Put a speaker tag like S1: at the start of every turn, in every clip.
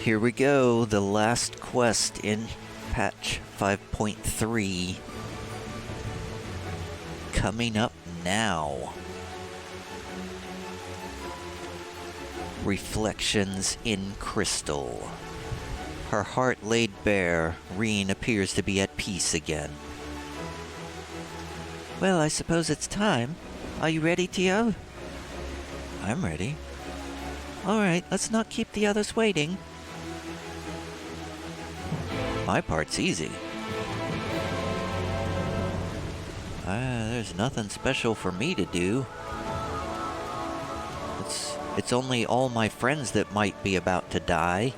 S1: Here we go, the last quest in patch 5.3. Coming up now. Reflections in Crystal. Her heart laid bare, Reen appears to be at peace again. Well, I suppose it's time. Are you ready, Tio? I'm ready. Alright, let's not keep the others waiting. My part's easy. There's nothing special for me to do. It's only all my friends that might be about to die.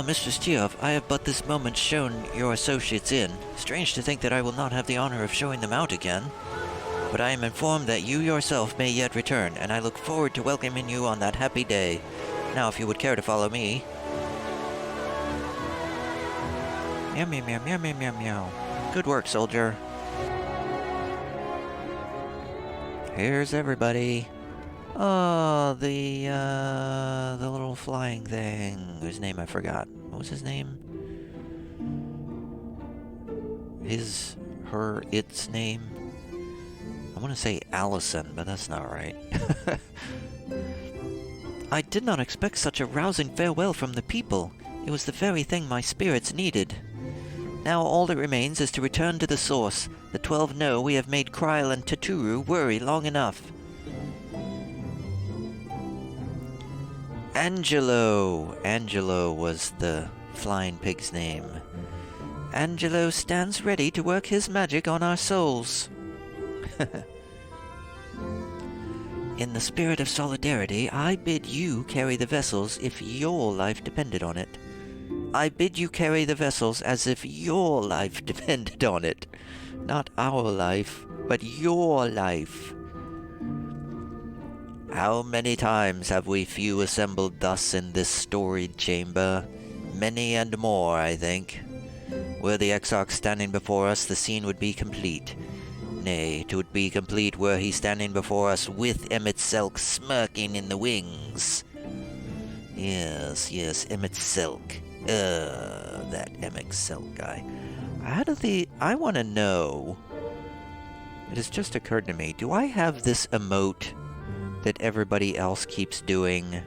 S1: Mistress Tiof, I have but this moment shown your associates in. Strange to think that I will not have the honor of showing them out again. But I am informed that you yourself may yet return, and I look forward to welcoming you on that happy day. Now, if you would care to follow me. Meow, meow, meow, meow, meow, meow, meow. Good work, soldier. Here's everybody. Oh, the little flying thing, whose name I forgot. What was his name? Its name? I want to say Allison, but that's not right. I did not expect such a rousing farewell from the people. It was the very thing my spirits needed. Now all that remains is to return to the source. The 12 know we have made Kryl and Taturu worry long enough. Angelo! Angelo was the flying pig's name. Angelo stands ready to work his magic on our souls. In the spirit of solidarity, I bid you carry the vessels if your life depended on it. I bid you carry the vessels as if your life depended on it. Not our life, but your life. How many times have we few assembled thus in this storied chamber? Many and more, I think. Were the Exarch standing before us, the scene would be complete. Nay, 'twould be complete were he standing before us with Emmett Selk smirking in the wings. Yes, Emmett Selk. That Emmett Selk guy. I want to know, it has just occurred to me, do I have this emote that everybody else keeps doing?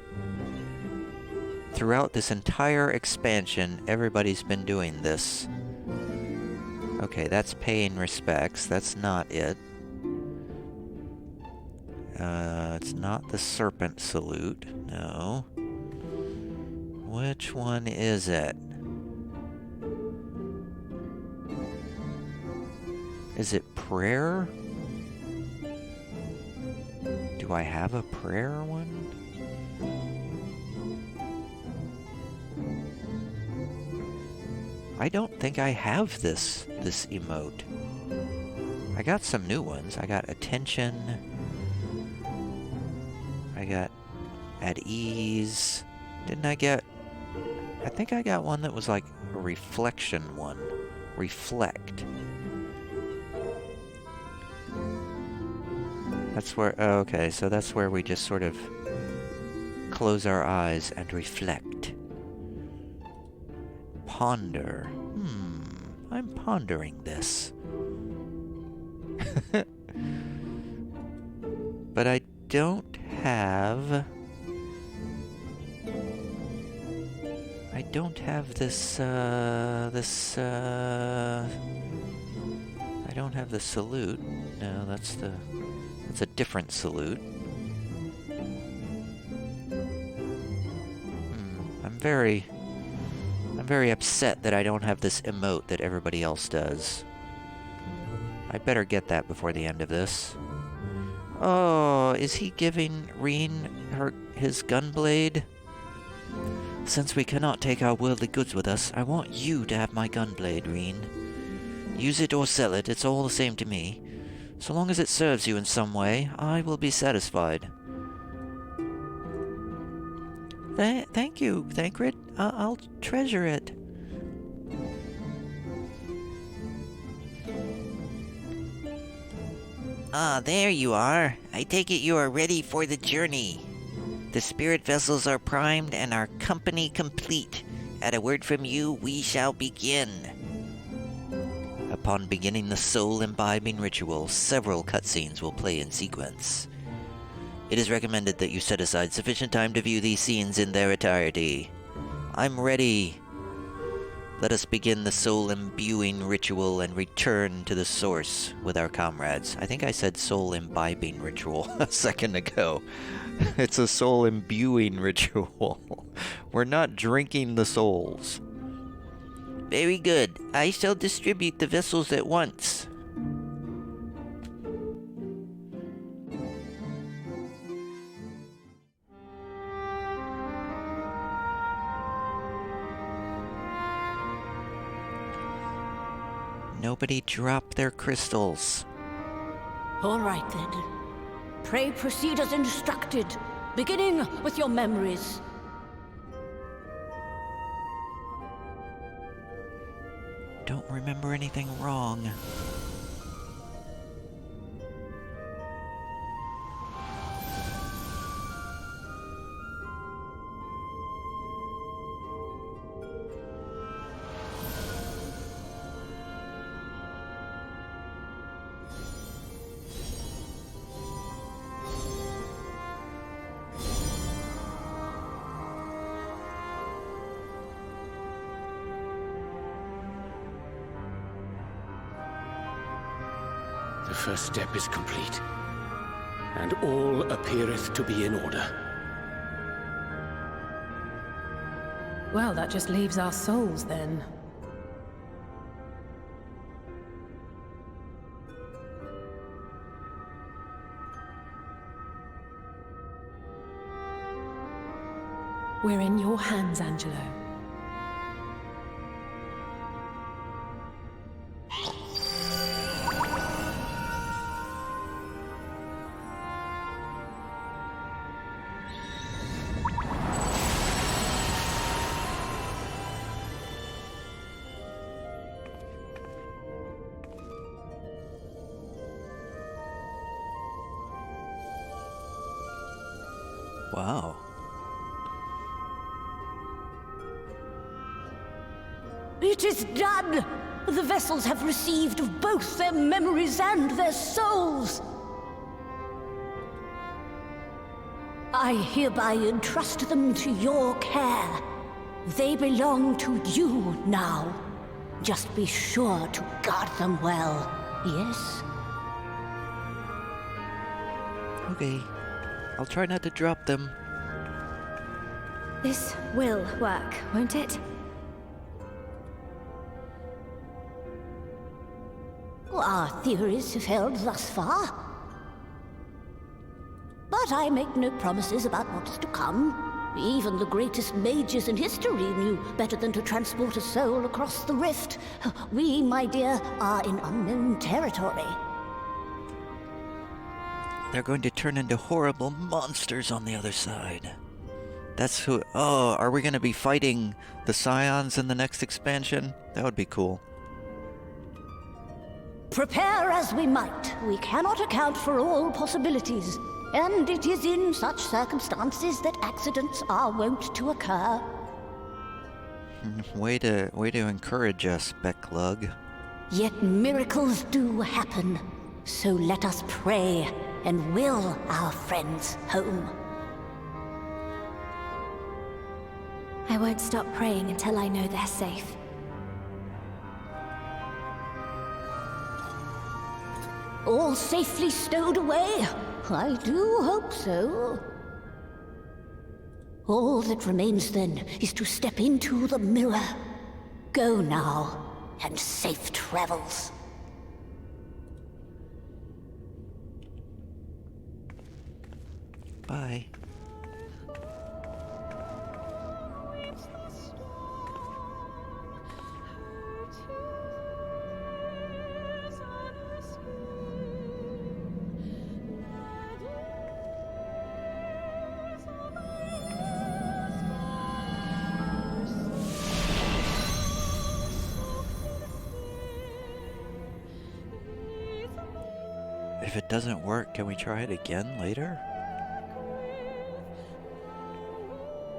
S1: Throughout this entire expansion, everybody's been doing this. Okay, that's paying respects. That's not it. It's not the serpent salute. No. Which one is it? Is it prayer? Do I have a prayer one? I don't think I have this emote. I got some new ones. I got attention. I got at ease. Didn't I get... I think I got one that was like a reflection one. Reflect. That's where... Oh, okay, so that's where we just sort of close our eyes and reflect. Ponder. I'm pondering this. But I don't have... I don't have this, I don't have the salute. No, that's a different salute. I'm very upset that I don't have this emote that everybody else does. I better get that before the end of this. Oh, is he giving Reen his gunblade? Since we cannot take our worldly goods with us, I want you to have my gunblade, Reen. Use it or sell it, it's all the same to me. So long as it serves you in some way, I will be satisfied. Thank you, Thancred. I'll treasure it. Ah, there you are. I take it you are ready for the journey. The spirit vessels are primed and our company complete. At a word from you, we shall begin. Upon beginning the soul-imbibing ritual, several cutscenes will play in sequence. It is recommended that you set aside sufficient time to view these scenes in their entirety. I'm ready. Let us begin the soul-imbuing ritual and return to the source with our comrades. I think I said soul-imbibing ritual a second ago. It's a soul-imbuing ritual. We're not drinking the souls. Very good. I shall distribute the vessels at once. Nobody drop their crystals.
S2: All right then. Pray proceed as instructed, beginning with your memories.
S1: Don't remember anything wrong.
S3: The first step is complete, and all appeareth to be in order.
S4: Well, that just leaves our souls, then. We're in your hands, Angelo.
S1: Wow.
S2: It is done! The vessels have received both their memories and their souls! I hereby entrust them to your care. They belong to you now. Just be sure to guard them well, yes?
S1: Okay. I'll try not to drop them.
S5: This will work, won't it?
S2: Our theories have held thus far. But I make no promises about what's to come. Even the greatest mages in history knew better than to transport a soul across the rift. We, my dear, are in unknown territory.
S1: They're going to turn into horrible monsters on the other side. That's who... Oh, are we going to be fighting the Scions in the next expansion? That would be cool.
S2: Prepare as we might, we cannot account for all possibilities. And it is in such circumstances that accidents are wont to occur.
S1: Way to encourage us, Becklug.
S2: Yet miracles do happen. So let us pray and will our friends home.
S5: I won't stop praying until I know they're safe.
S2: All safely stowed away? I do hope so. All that remains then is to step into the mirror. Go now, and safe travels.
S1: Bye. If it doesn't work, can we try it again later?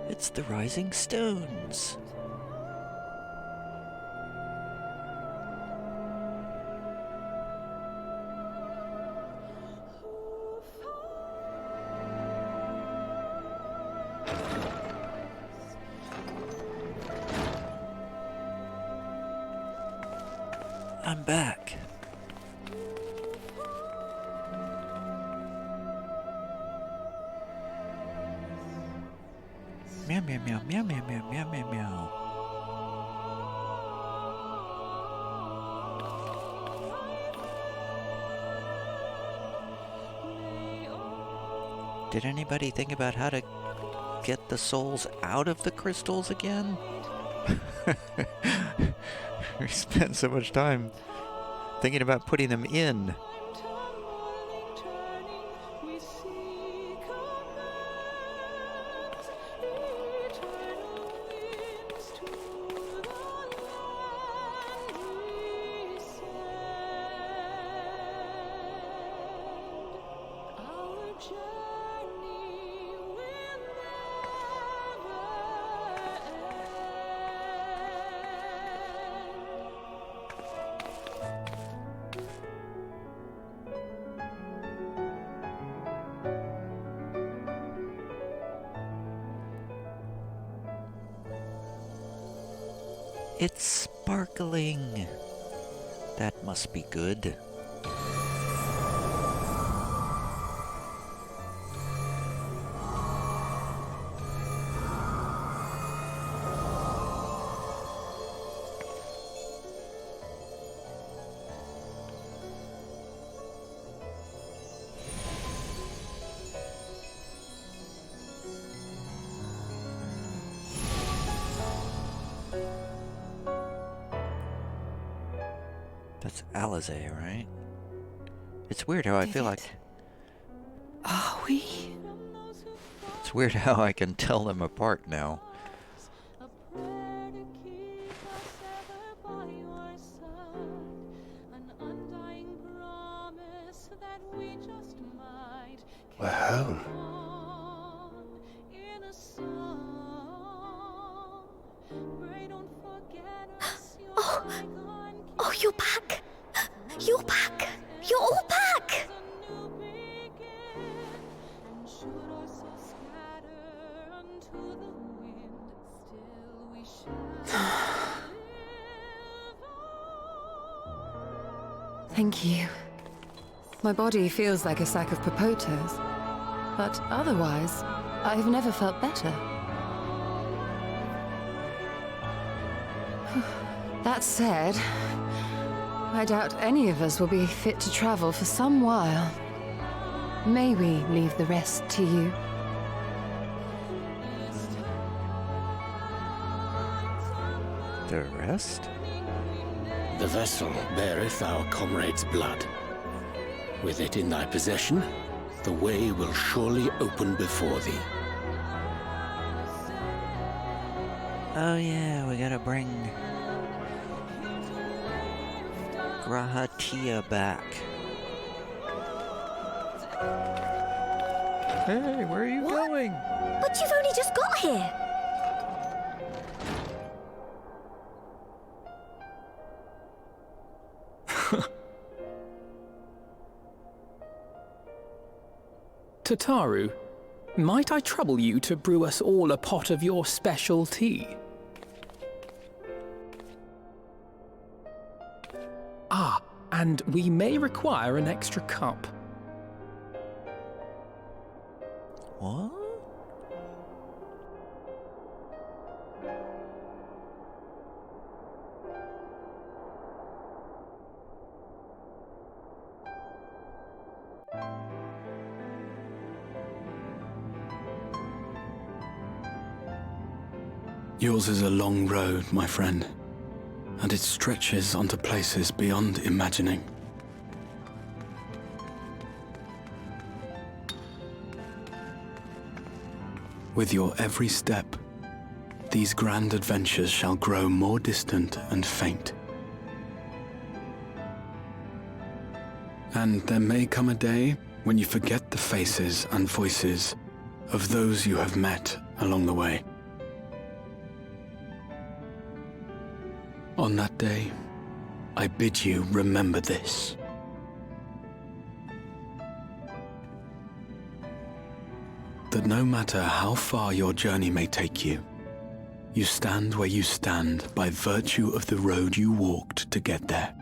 S1: It's the Rising Stones. I'm back. Meow meow meow meow meow meow meow meow meow. Did anybody think about how to get the souls out of the crystals again? We spent so much time thinking about putting them in. It's sparkling. That must be good. That's Alizé, right? It's weird how I feel like...
S4: Are we?
S1: It's weird how I can tell them apart now.
S3: We're home.
S2: Oh, you're back! You're back! You're all back!
S4: Thank you. My body feels like a sack of potatoes, but otherwise, I've never felt better. That said, I doubt any of us will be fit to travel for some while. May we leave the rest to you?
S1: The rest?
S3: The vessel beareth our comrade's blood. With it in thy possession, the way will surely open before thee.
S1: Oh yeah, we gotta bring Grahatia back. Hey, where are you going?
S2: But you've only just got here!
S6: Tataru, might I trouble you to brew us all a pot of your special tea? Ah, and we may require an extra cup.
S1: What?
S7: Yours is a long road, my friend, and it stretches onto places beyond imagining. With your every step, these grand adventures shall grow more distant and faint. And there may come a day when you forget the faces and voices of those you have met along the way. On that day, I bid you remember this. That no matter how far your journey may take you, you stand where you stand by virtue of the road you walked to get there.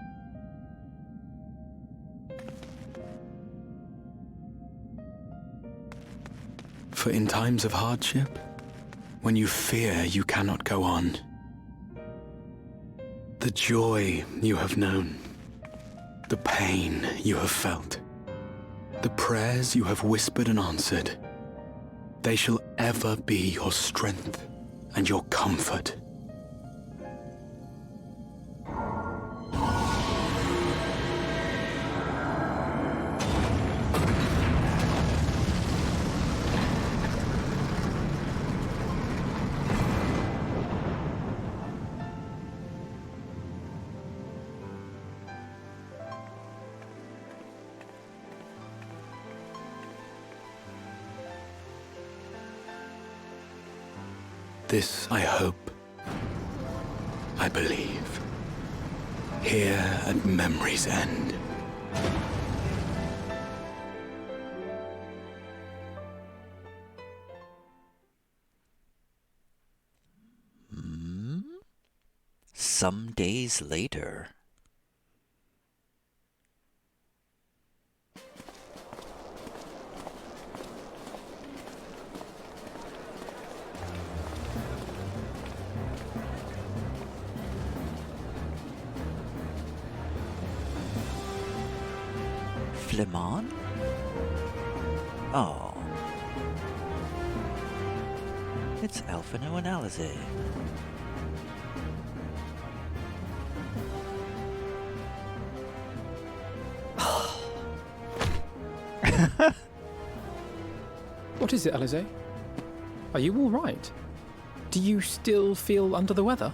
S7: For in times of hardship, when you fear you cannot go on, the joy you have known, the pain you have felt, the prayers you have whispered and answered, they shall ever be your strength and your comfort. This I hope, I believe, here at memory's end.
S1: Some days later. Flemon? Oh. It's Alphino and Alize.
S6: What is it, Alize? Are you all right? Do you still feel under the weather?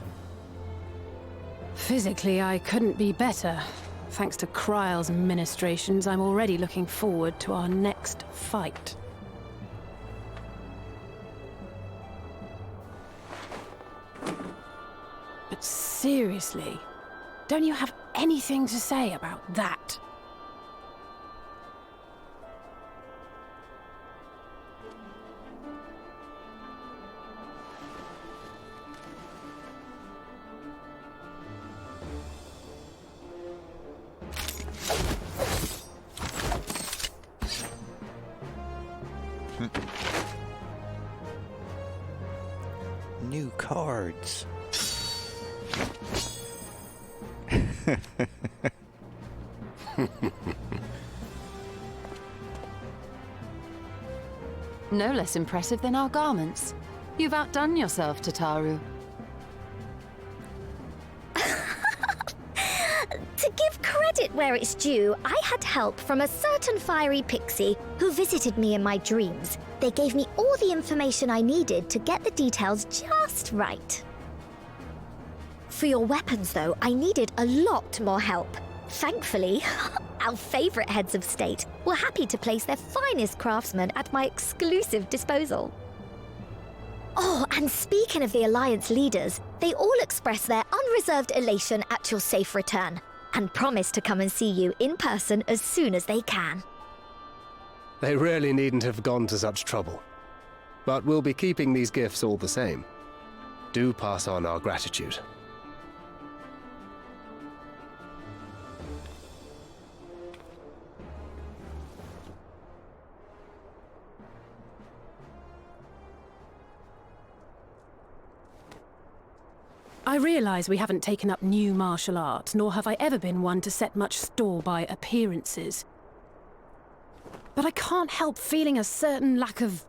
S4: Physically, I couldn't be better. Thanks to Kryle's ministrations, I'm already looking forward to our next fight. But seriously, don't you have anything to say about that?
S1: New cards.
S4: No less impressive than our garments. You've outdone yourself, Tataru.
S5: To give credit where it's due, I had help from a certain fiery pixie who visited me in my dreams. They gave me all the information I needed to get the details just right. For your weapons, though, I needed a lot more help. Thankfully, our favorite heads of state were happy to place their finest craftsmen at my exclusive disposal. Oh, and speaking of the Alliance leaders, they all expressed their unreserved elation at your safe return, and promise to come and see you in person as soon as they can.
S8: They really needn't have gone to such trouble. But we'll be keeping these gifts all the same. Do pass on our gratitude.
S4: I realise we haven't taken up new martial arts, nor have I ever been one to set much store by appearances. But I can't help feeling a certain lack of,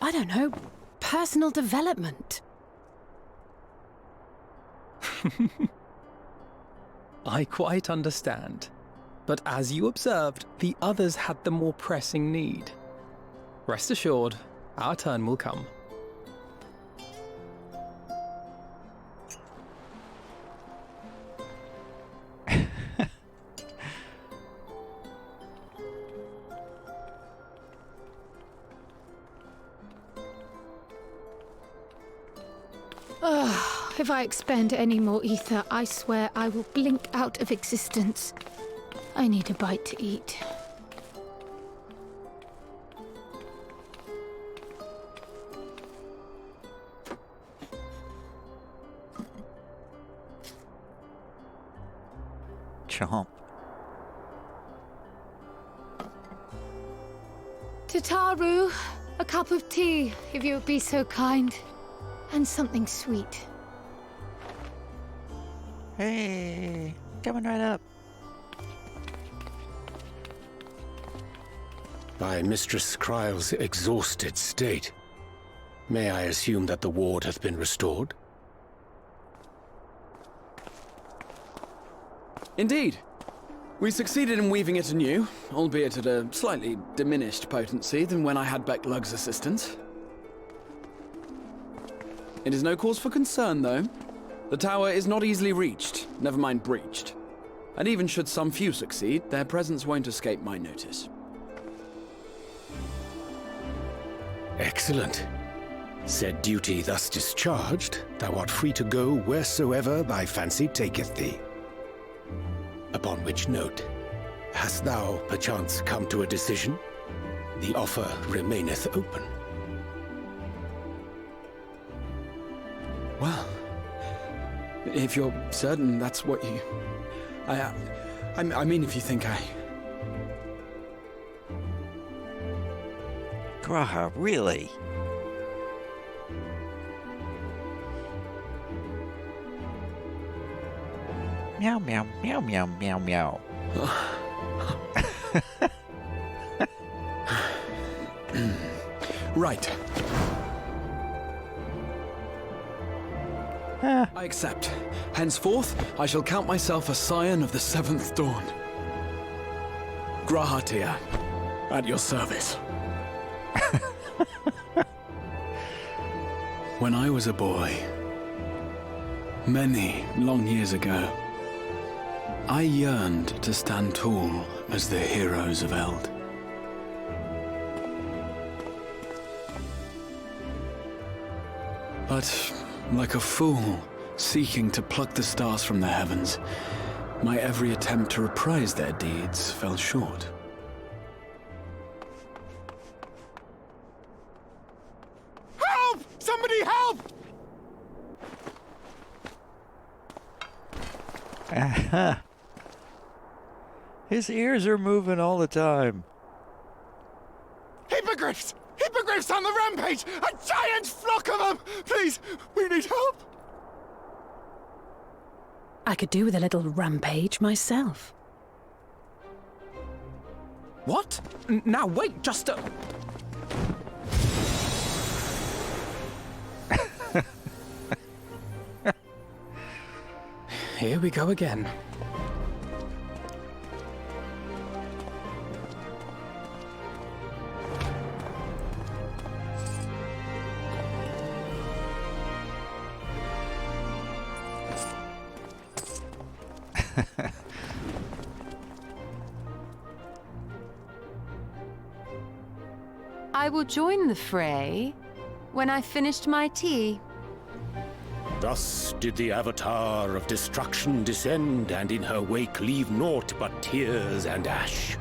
S4: I don't know, personal development.
S6: I quite understand. But as you observed, the others had the more pressing need. Rest assured, our turn will come.
S4: If I expend any more ether, I swear I will blink out of existence. I need a bite to eat.
S1: Chomp.
S4: Tataru, a cup of tea, if you would be so kind. And something sweet.
S1: Hey, coming right up.
S3: By Mistress Kryle's exhausted state, may I assume that the ward hath been restored?
S9: Indeed. We succeeded in weaving it anew, albeit at a slightly diminished potency than when I had Becklug's assistance. It is no cause for concern, though. The tower is not easily reached, never mind breached. And even should some few succeed, their presence won't escape my notice.
S3: Excellent. Said duty thus discharged, thou art free to go wheresoever thy fancy taketh thee. Upon which note, hast thou perchance come to a decision? The offer remaineth open.
S9: Well, if you're certain that's what you... I mean, if you think I...
S1: Graha, really? Meow, meow, meow, meow, meow, meow.
S9: Right. I accept. Henceforth, I shall count myself a scion of the seventh dawn. Grahatia, at your service.
S7: When I was a boy, many long years ago, I yearned to stand tall as the heroes of Eld. But, like a fool seeking to pluck the stars from the heavens, my every attempt to reprise their deeds fell short.
S8: Help! Somebody help!
S1: His ears are moving all the time.
S8: Hippogriffs! Hippogriffs on the rampage! A giant flock of them! Please, we need help!
S4: I could do with a little rampage myself.
S6: What? Now wait, just a... Here we go again.
S10: I will join the fray when I finished my tea.
S3: Thus did the Avatar of Destruction descend, and in her wake leave naught but tears and ash.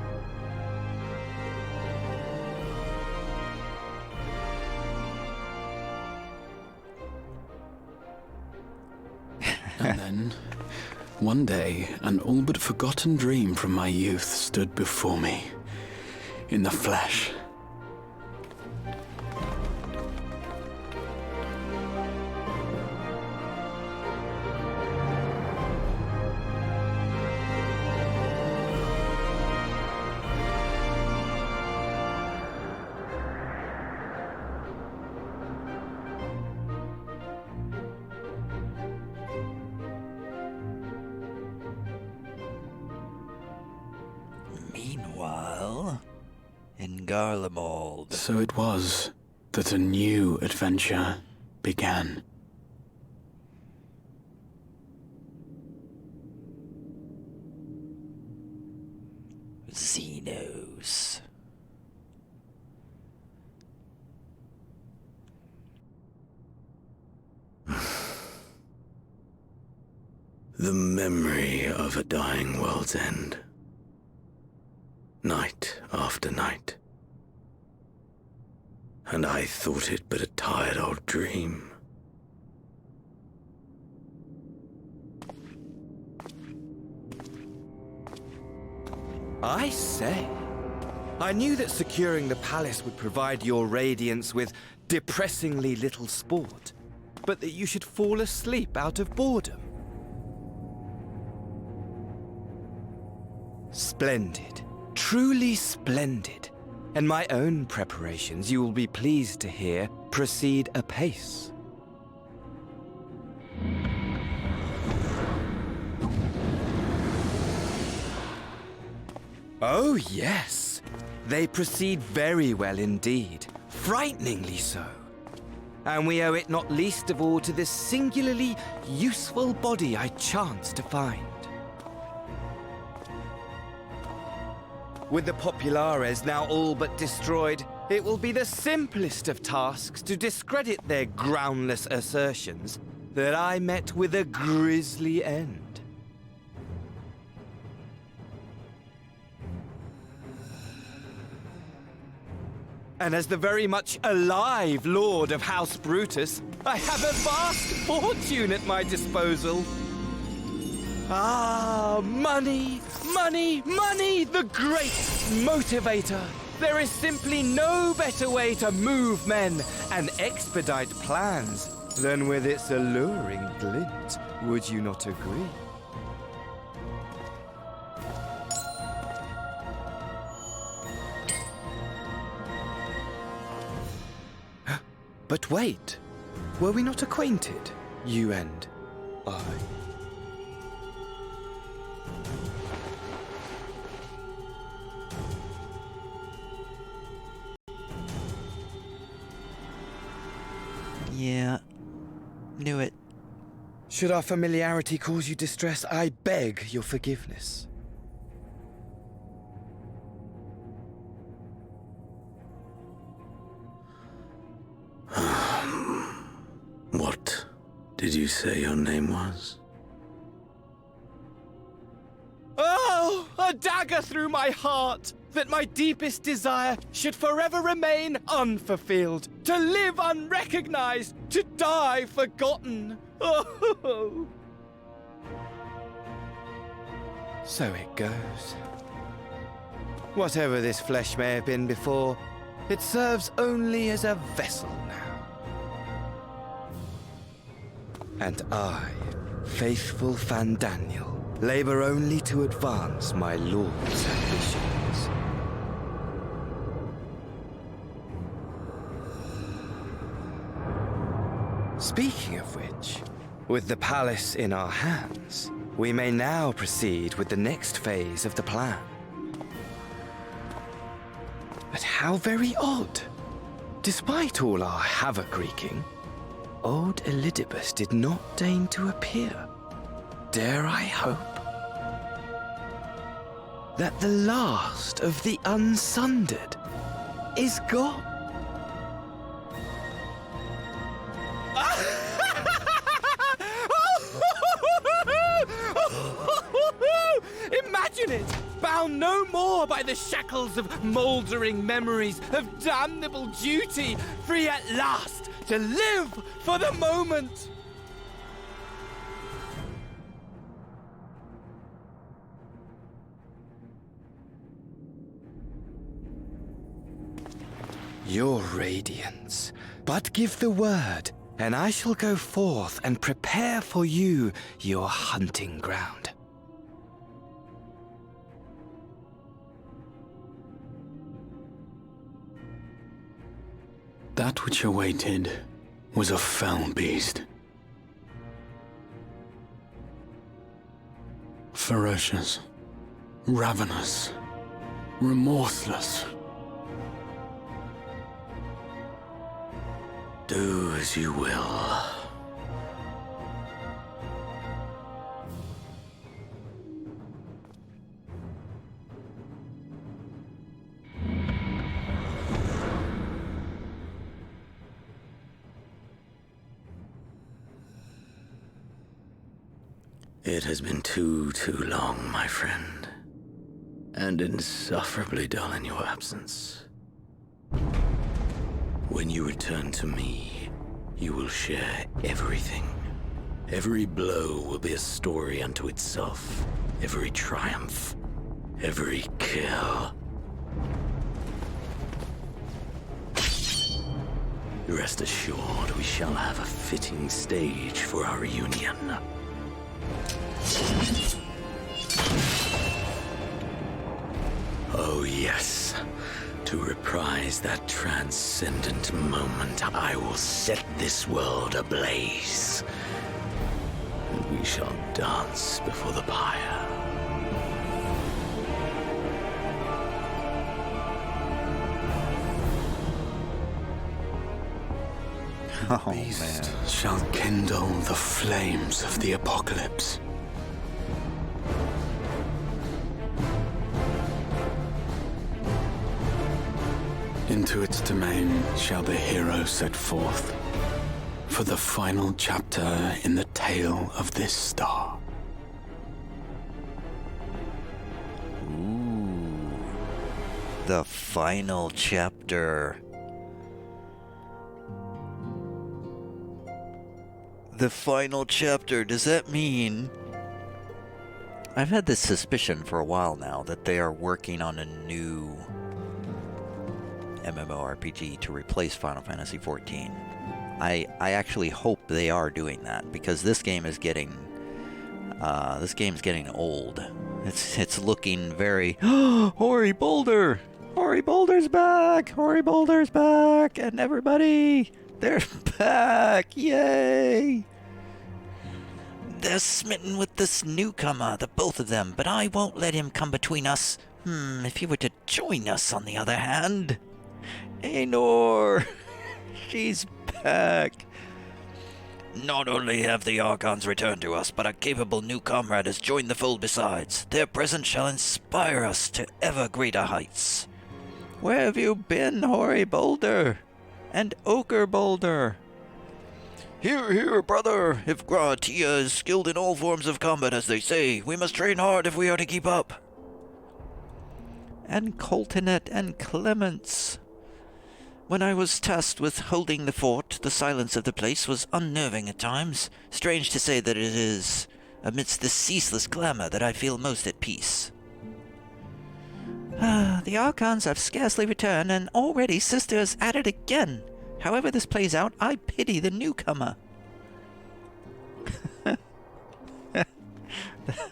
S7: And then, one day, an all but forgotten dream from my youth stood before me, in the flesh.
S1: Meanwhile, in Garlemald.
S7: So it was that a new adventure began.
S1: Xenos.
S7: The memory of a dying world's end. Night after night. And I thought it but a tired old dream.
S11: I say, I knew that securing the palace would provide your radiance with depressingly little sport, but that you should fall asleep out of boredom. Splendid. Truly splendid. And my own preparations, you will be pleased to hear, proceed apace. Oh, yes. They proceed very well indeed. Frighteningly so. And we owe it not least of all to this singularly useful body I chanced to find. With the Populares now all but destroyed, it will be the simplest of tasks to discredit their groundless assertions that I met with a grisly end. And as the very much alive Lord of House Brutus, I have a vast fortune at my disposal. Ah, money, money, money, the great motivator. There is simply no better way to move men and expedite plans than with its alluring glint. Would you not agree? But wait, were we not acquainted, you and I?
S1: Yeah, knew it.
S11: Should our familiarity cause you distress, I beg your forgiveness.
S7: What did you say your name was?
S11: Oh, a dagger through my heart, that my deepest desire should forever remain unfulfilled, to live unrecognized, to die forgotten. Oh. So it goes. Whatever this flesh may have been before, it serves only as a vessel now. And I, faithful Fandaniel, labor only to advance my lord's ambitions. Speaking of which, with the palace in our hands, we may now proceed with the next phase of the plan. But how very odd. Despite all our havoc-wreaking, old Elidibus did not deign to appear. Dare I hope that the last of the unsundered is gone? Imagine it! Bound no more by the shackles of mouldering memories of damnable duty, free at last to live for the moment! Your radiance. But give the word, and I shall go forth and prepare for you your hunting ground.
S7: That which awaited was a fell beast. Ferocious, ravenous, remorseless. Do as you will. It has been too long, my friend. And insufferably dull in your absence. When you return to me, you will share everything. Every blow will be a story unto itself. Every triumph. Every kill. Rest assured, we shall have a fitting stage for our reunion. Oh yes. To reprise that transcendent moment, I will set this world ablaze. And we shall dance before the pyre.
S1: Oh,
S7: Beast
S1: man.
S7: shall kindle the flames of the apocalypse. Into its domain shall the hero set forth for the final chapter in the tale of this star.
S1: Ooh. The final chapter. The final chapter, does that mean... I've had this suspicion for a while now that they are working on a new MMORPG to replace Final Fantasy XIV. I actually hope they are doing that, because this game is getting old. It's looking very Hoary Boulder! Hoary Boulder's back! Hoary Boulder's back! And everybody, they're back! Yay! They're smitten with this newcomer, the both of them, but I won't let him come between us. If he were to join us, on the other hand. Aenor! She's back! Not only have the Archons returned to us, but a capable new comrade has joined the fold besides. Their presence shall inspire us to ever greater heights. Where have you been, Hoary Boulder? And Ochre Boulder? Hear, hear, brother! If Gratia is skilled in all forms of combat, as they say, we must train hard if we are to keep up. And Coltonet and Clements. When I was tasked with holding the fort, the silence of the place was unnerving at times. Strange to say that it is amidst this ceaseless clamor that I feel most at peace. The Archons have scarcely returned, and already Sister is at it again. However this plays out, I pity the newcomer.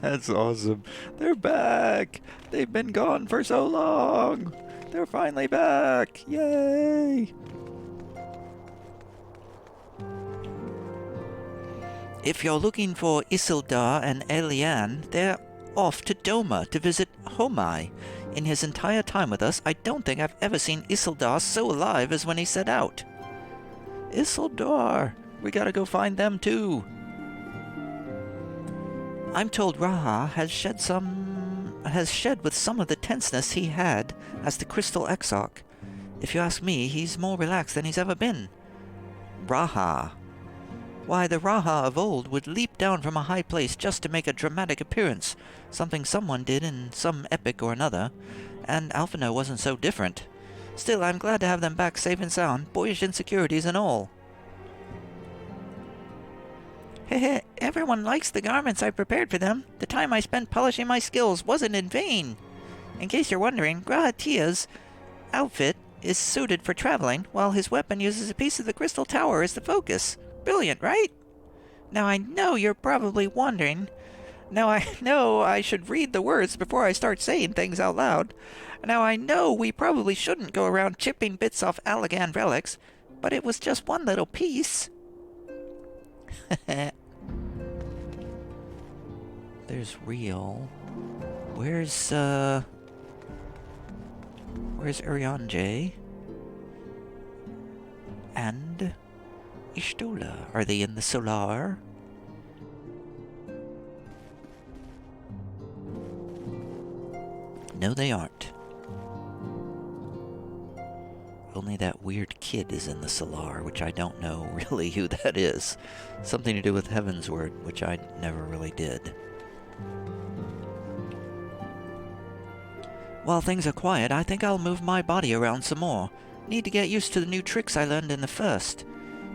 S1: That's awesome. They're back! They've been gone for so long! They're finally back! Yay! If you're looking for Isildur and Eliane, they're off to Doma to visit Homai. In his entire time with us, I don't think I've ever seen Isildur so alive as when he set out. Isildur! We gotta go find them too. I'm told Raha has shed with some of the tenseness he had as the Crystal Exarch. If you ask me, he's more relaxed than he's ever been. Raha. Why, the Raha of old would leap down from a high place just to make a dramatic appearance, something someone did in some epic or another, and Alphinaud wasn't so different. Still, I'm glad to have them back safe and sound, boyish insecurities and all. Heh, everyone likes the garments I prepared for them. The time I spent polishing my skills wasn't in vain. In case you're wondering, Grahatia's outfit is suited for traveling, while his weapon uses a piece of the crystal tower as the focus. Brilliant, right? Now I know you're probably wondering. Now I know I should read the words before I start saying things out loud. Now I know we probably shouldn't go around chipping bits off Allagan relics, but it was just one little piece. There's Real. Where's Urianger? And Ishtola. Are they in the Solar? No, they aren't. Only that weird kid is in the Solar, which I don't know really who that is. Something to do with Heavensward, which I never really did. While things are quiet, I think I'll move my body around some more. Need to get used to the new tricks I learned in the first.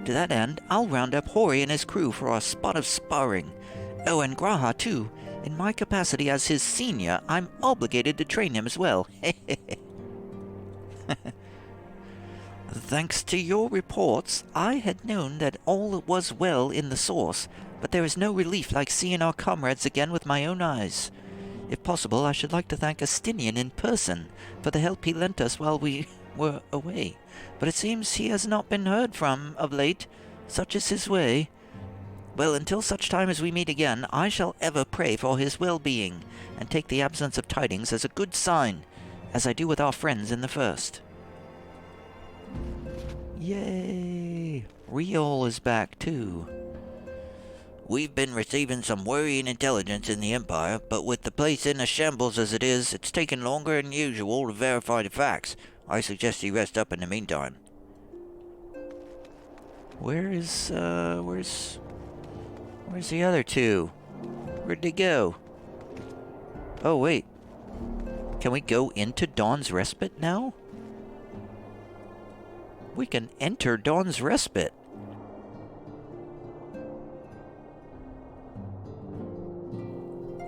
S1: To that end, I'll round up Hori and his crew for our spot of sparring. Oh, and Graha, too. In my capacity as his senior, I'm obligated to train him as well. Thanks to your reports, I had known that all was well in the source, but there is no relief like seeing our comrades again with my own eyes. If possible, I should like to thank Astinian in person for the help he lent us while we were away, but it seems he has not been heard from of late. Such is his way. Well, until such time as we meet again, I shall ever pray for his well-being, and take the absence of tidings as a good sign, as I do with our friends in the first. Yay! Riol is back, too. We've been receiving some worrying intelligence in the Empire, but with the place in a shambles as it is, it's taken longer than usual to verify the facts. I suggest you rest up in the meantime. Where's the other two? Where'd they go? Oh, wait. Can we go into Dawn's Respite now? We can enter Dawn's Respite.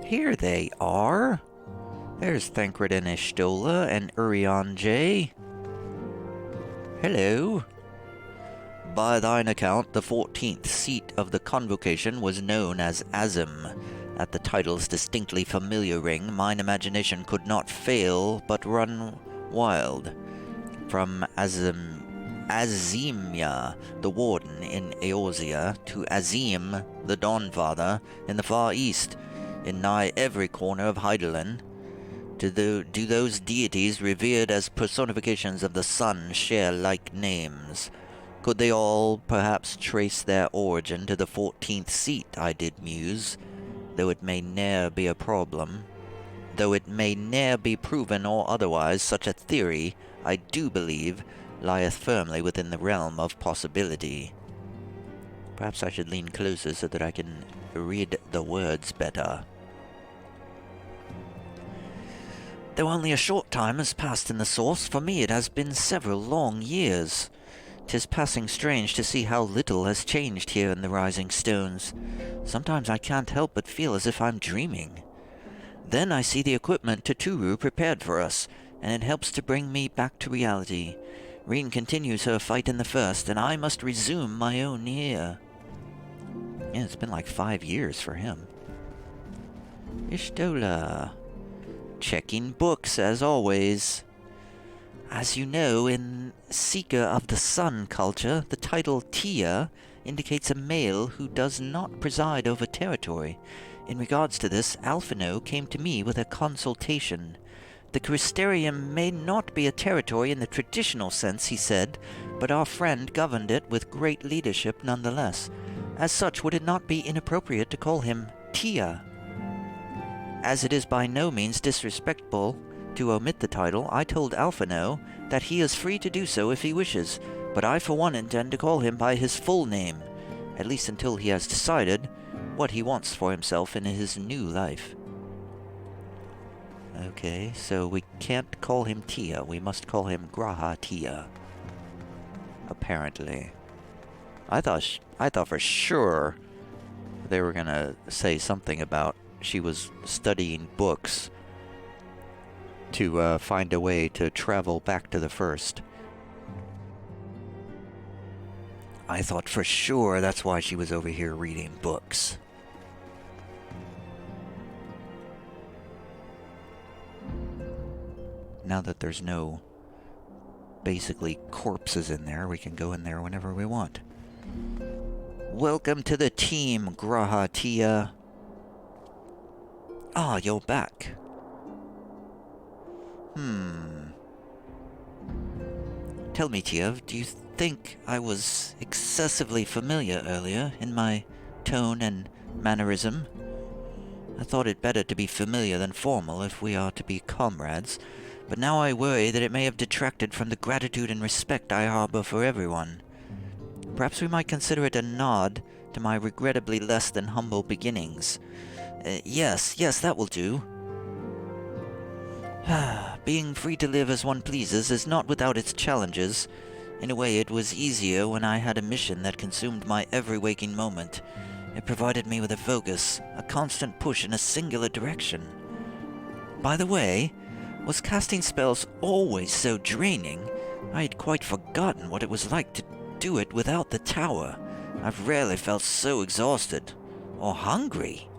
S1: Here they are. There's Thancred and Ishtola and Urian J. Hello. By thine account, the 14th seat of the convocation was known as Azim. At the title's distinctly familiar ring, mine imagination could not fail but run wild. From Azimia, the warden in Eorzea, to Azim, the Dawnfather, in the far east, in nigh every corner of Hydaelyn, do those deities revered as personifications of the sun share like names? Could they all perhaps trace their origin to the 14th seat, I did muse, though it may ne'er be a problem. Though it may ne'er be proven or otherwise, such a theory, I do believe, lieth firmly within the realm of possibility. Perhaps I should lean closer so that I can read the words better. Though only a short time has passed in the source, for me it has been several long years. 'Tis passing strange to see how little has changed here in the Rising Stones. Sometimes I can't help but feel as if I'm dreaming. Then I see the equipment Toturu prepared for us, and it helps to bring me back to reality. Reen continues her fight in the first, and I must resume my own here. Yeah, it's been like 5 years for him. Ishtola. Checking books, as always. As you know, in Seeker of the Sun culture, the title Tia indicates a male who does not preside over territory. In regards to this, Alphino came to me with a consultation. The Crysterium may not be a territory in the traditional sense, he said, but our friend governed it with great leadership nonetheless. As such, would it not be inappropriate to call him Tia? As it is by no means disrespectful to omit the title, I told Alphino that he is free to do so if he wishes, but I for one intend to call him by his full name, at least until he has decided what he wants for himself in his new life. Okay, so we can't call him Tia, we must call him Graha Tia. Apparently. I thought for sure they were gonna say something about she was studying books to find a way to travel back to the first. I thought for sure that's why she was over here reading books. Now that there's no basically corpses in there, we can go in there whenever we want. Welcome to the team, Graha Tia. Ah, you're back. Tell me, Tia, do you think I was excessively familiar earlier in my tone and mannerism? I thought it better to be familiar than formal if we are to be comrades. but now I worry that it may have detracted from the gratitude and respect I harbor for everyone. Perhaps we might consider it a nod to my regrettably less than humble beginnings. Yes, that will do. Being free to live as one pleases is not without its challenges. In a way, it was easier when I had a mission that consumed my every waking moment. It provided me with a focus, a constant push in a singular direction. By the way, was casting spells always so draining? I had quite forgotten what it was like to do it without the tower. I've rarely felt so exhausted, or hungry.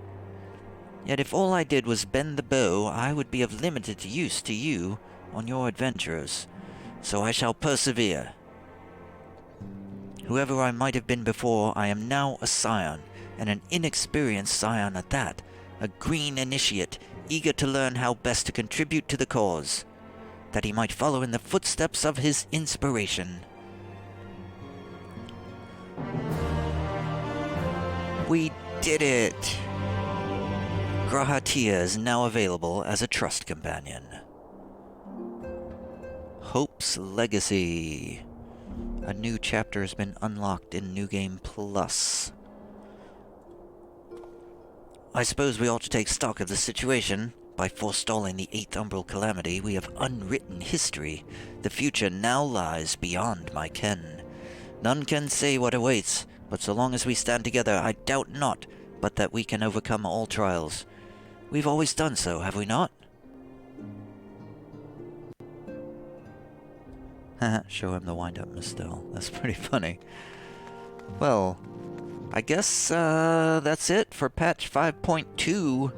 S1: Yet if all I did was bend the bow, I would be of limited use to you on your adventures. So I shall persevere. Whoever I might have been before, I am now a scion, and an inexperienced scion at that, a green initiate, eager to learn how best to contribute to the cause, that he might follow in the footsteps of his inspiration. We did it! Grahatia is now available as a trust companion. Hope's Legacy. A new chapter has been unlocked in New Game Plus. I suppose we ought to take stock of the situation. By forestalling the 8th Umbral Calamity, we have unwritten history. The future now lies beyond my ken. None can say what awaits, but so long as we stand together, I doubt not but that we can overcome all trials. We've always done so, have we not? Show him the wind-up Mistel. That's pretty funny. Well, I guess that's it for patch 5.2.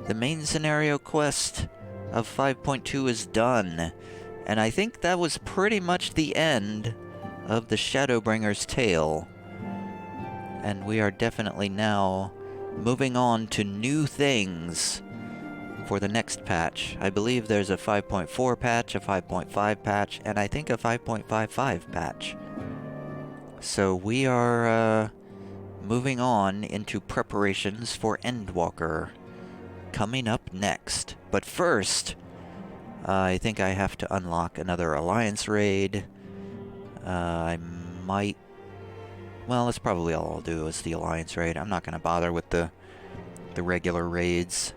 S1: The main scenario quest of 5.2 is done. And I think that was pretty much the end of the Shadowbringers tale. And we are definitely now moving on to new things for the next patch. I believe there's a 5.4 patch, a 5.5 patch, and I think a 5.55 patch. So we are moving on into preparations for Endwalker coming up next. But first, I think I have to unlock another Alliance raid. I might... Well, that's probably all I'll do is the Alliance raid. I'm not going to bother with the regular raids.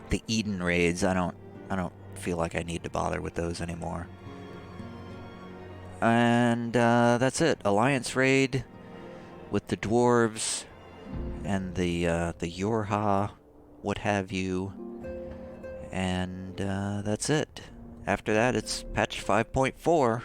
S1: The Eden raids, I don't feel like I need to bother with those anymore. And that's it. Alliance raid with the dwarves and the Yorha, what have you. And that's it. After that, it's patch 5.4.